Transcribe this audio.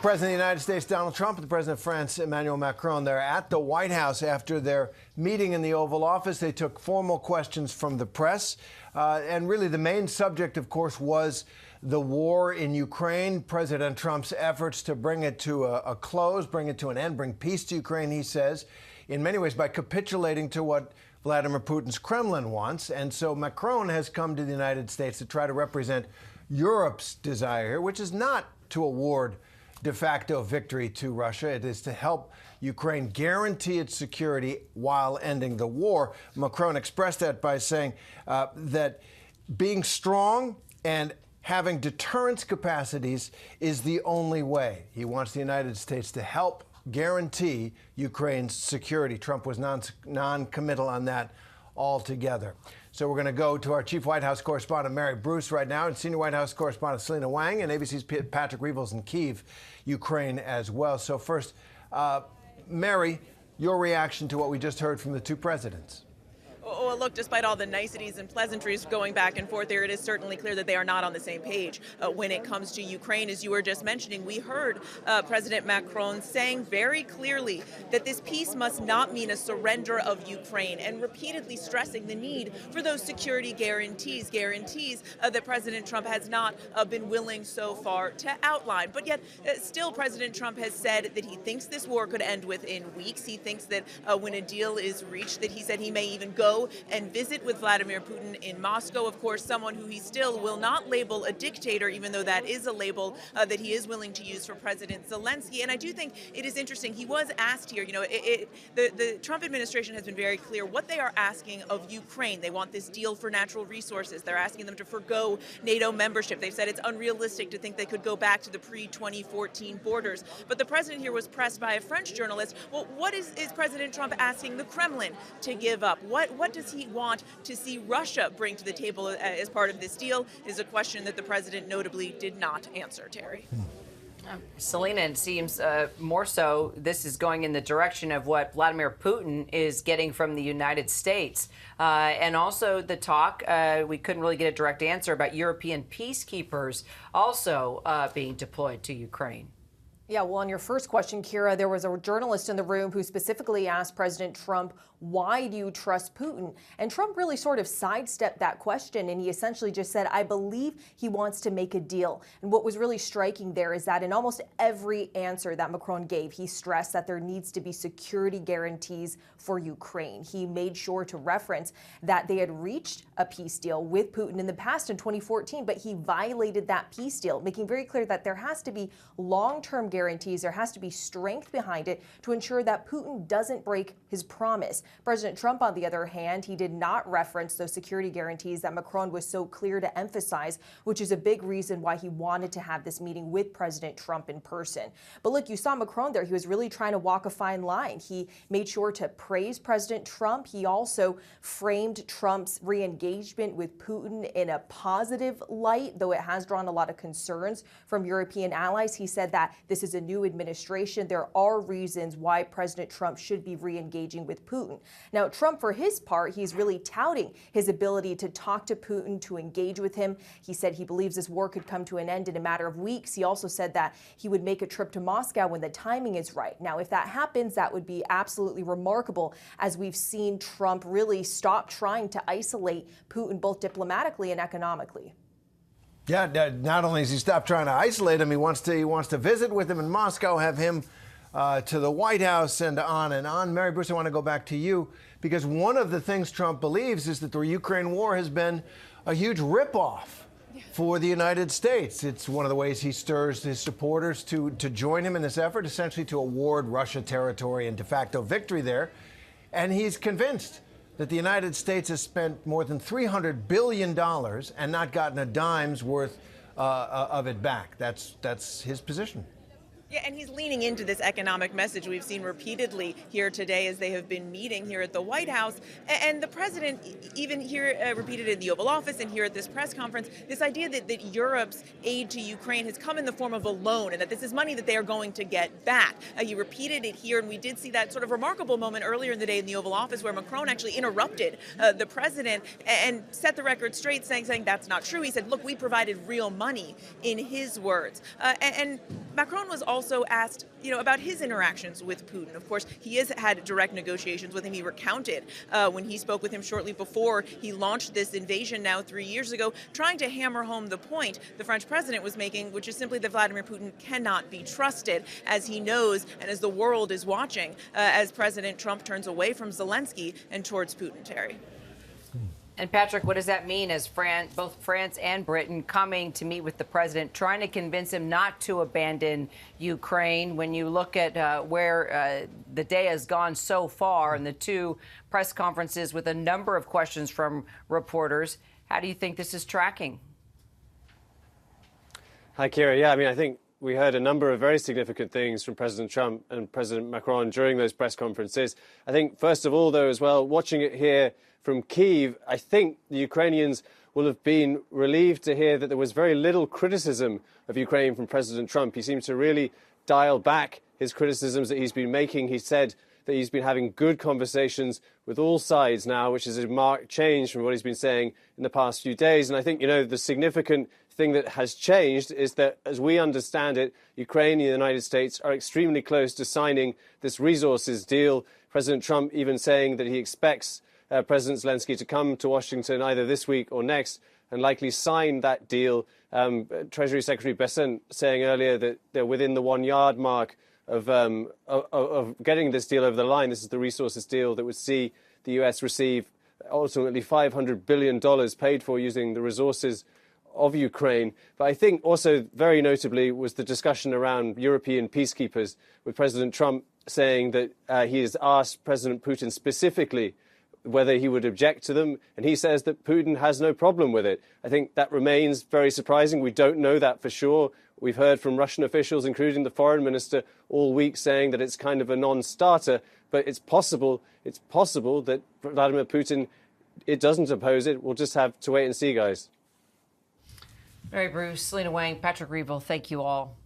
President of the United States, Donald Trump, and the President of France, Emmanuel Macron, they're at the White House after their meeting in the Oval Office. They took formal questions from the press. And really the main subject, of course, was the war in Ukraine, President Trump's efforts to bring it to a close, bring it to an end, bring peace to Ukraine, he says, in many ways by capitulating to what Vladimir Putin's Kremlin wants. And so Macron has come to the United States to try to represent Europe's desire here, which is not to award de facto victory to Russia. It is to help Ukraine guarantee its security while ending the war. Macron expressed that by saying that being strong and having deterrence capacities is the only way. He wants the United States to help guarantee Ukraine's security. Trump was non-committal on that altogether. So we're going to go to our chief White House correspondent, Mary Bruce, right now, and senior White House correspondent, Selena Wang, and ABC's Patrick Reevels in Kyiv, Ukraine as well. So first, Mary, your reaction to what we just heard from the two presidents. Well, look, despite all the niceties and pleasantries going back and forth there, it is certainly clear that they are not on the same page when it comes to Ukraine. As you were just mentioning, we heard President Macron saying very clearly that this peace must not mean a surrender of Ukraine, and repeatedly stressing the need for those security guarantees that President Trump has not been willing so far to outline. But yet, still, President Trump has said that he thinks this war could end within weeks. He thinks that when a deal is reached, that he said he may even go and visit with Vladimir Putin in Moscow. Of course, someone who he still will not label a dictator, even though that is a label that he is willing to use for President Zelensky. And I do think it is interesting. He was asked here, the Trump administration has been very clear what they are asking of Ukraine. They want this deal for natural resources. They're asking them to forgo NATO membership. They've said it's unrealistic to think they could go back to the pre-2014 borders. But the president here was pressed by a French journalist. Well, what is President Trump asking the Kremlin to give up? What does he want to see Russia bring to the table as part of this deal is a question that the president notably did not answer, Terry. Selena, it seems more so this is going in the direction of what Vladimir Putin is getting from the United States. And also the talk, we couldn't really get a direct answer about European peacekeepers also being deployed to Ukraine. Yeah, well, on your first question, Kira, there was a journalist in the room who specifically asked President Trump, why do you trust Putin? And Trump really sort of sidestepped that question, and he essentially just said, I believe he wants to make a deal. And what was really striking there is that in almost every answer that Macron gave, he stressed that there needs to be security guarantees for Ukraine. He made sure to reference that they had reached a peace deal with Putin in the past in 2014, but he violated that peace deal, making very clear that there has to be long-term guarantees, there has to be strength behind it to ensure that Putin doesn't break his promise. President Trump, on the other hand, he did not reference those security guarantees that Macron was so clear to emphasize, which is a big reason why he wanted to have this meeting with President Trump in person. But look, you saw Macron there. He was really trying to walk a fine line. He made sure to praise President Trump. He also framed Trump's re-engagement with Putin in a positive light, though it has drawn a lot of concerns from European allies. He said that this is a new administration. There are reasons why President Trump should be re-engaging with Putin. Now, Trump, for his part, he's really touting his ability to talk to Putin, to engage with him. He said he believes this war could come to an end in a matter of weeks. He also said that he would make a trip to Moscow when the timing is right. Now, if that happens, that would be absolutely remarkable, as we've seen Trump really stop trying to isolate Putin both diplomatically and economically. Yeah, not only has he stopped trying to isolate him, he wants to visit with him in Moscow, have him to the White House, and on and on. Mary Bruce, I want to go back to you, because one of the things Trump believes is that the Ukraine war has been a huge ripoff for the United States. It's one of the ways he stirs his supporters to join him in this effort, essentially to award Russia territory and de facto victory there. And he's convinced that the United States has spent more than $300 billion and not gotten a dime's worth of it back. That's his position. Yeah, and he's leaning into this economic message we've seen repeatedly here today as they have been meeting here at the White House. And the president even here repeated in the Oval Office and here at this press conference, this idea that Europe's aid to Ukraine has come in the form of a loan and that this is money that they are going to get back. He repeated it here, and we did see that sort of remarkable moment earlier in the day in the Oval Office where Macron actually interrupted the president and set the record straight, saying that's not true. He said, look, we provided real money, in his words. And Macron was also also asked, about his interactions with Putin. Of course, he has had direct negotiations with him. He recounted when he spoke with him shortly before he launched this invasion now 3 years ago, trying to hammer home the point the French president was making, which is simply that Vladimir Putin cannot be trusted, as he knows and as the world is watching as President Trump turns away from Zelensky and towards Putin, Terry. And Patrick, what does that mean as both France and Britain coming to meet with the president, trying to convince him not to abandon Ukraine? When you look at where the day has gone so far and the two press conferences with a number of questions from reporters, how do you think this is tracking? Hi, Kira. Yeah, I think we heard a number of very significant things from President Trump and President Macron during those press conferences. I think, first of all, though, as well, watching it here from Kyiv, I think the Ukrainians will have been relieved to hear that there was very little criticism of Ukraine from President Trump. He seemed to really dial back his criticisms that he's been making. He said that he's been having good conversations with all sides now, which is a marked change from what he's been saying in the past few days. And I think, the significant thing that has changed is that, as we understand it, Ukraine and the United States are extremely close to signing this resources deal. President Trump even saying that he expects President Zelensky to come to Washington either this week or next and likely sign that deal. Treasury Secretary Besant saying earlier that they're within the 1 yard mark of getting this deal over the line. This is the resources deal that would see the US receive ultimately $500 billion paid for using the resources of Ukraine. But I think also very notably was the discussion around European peacekeepers, with President Trump saying that he has asked President Putin specifically whether he would object to them, and he says that Putin has no problem with it. I think that remains very surprising. We don't know that for sure. We've heard from Russian officials, including the foreign minister, all week saying that it's kind of a non-starter, but it's possible that Vladimir Putin, it doesn't oppose it. We'll just have to wait and see, guys. All right, Bruce, Selena Wang, Patrick Reeville, thank you all.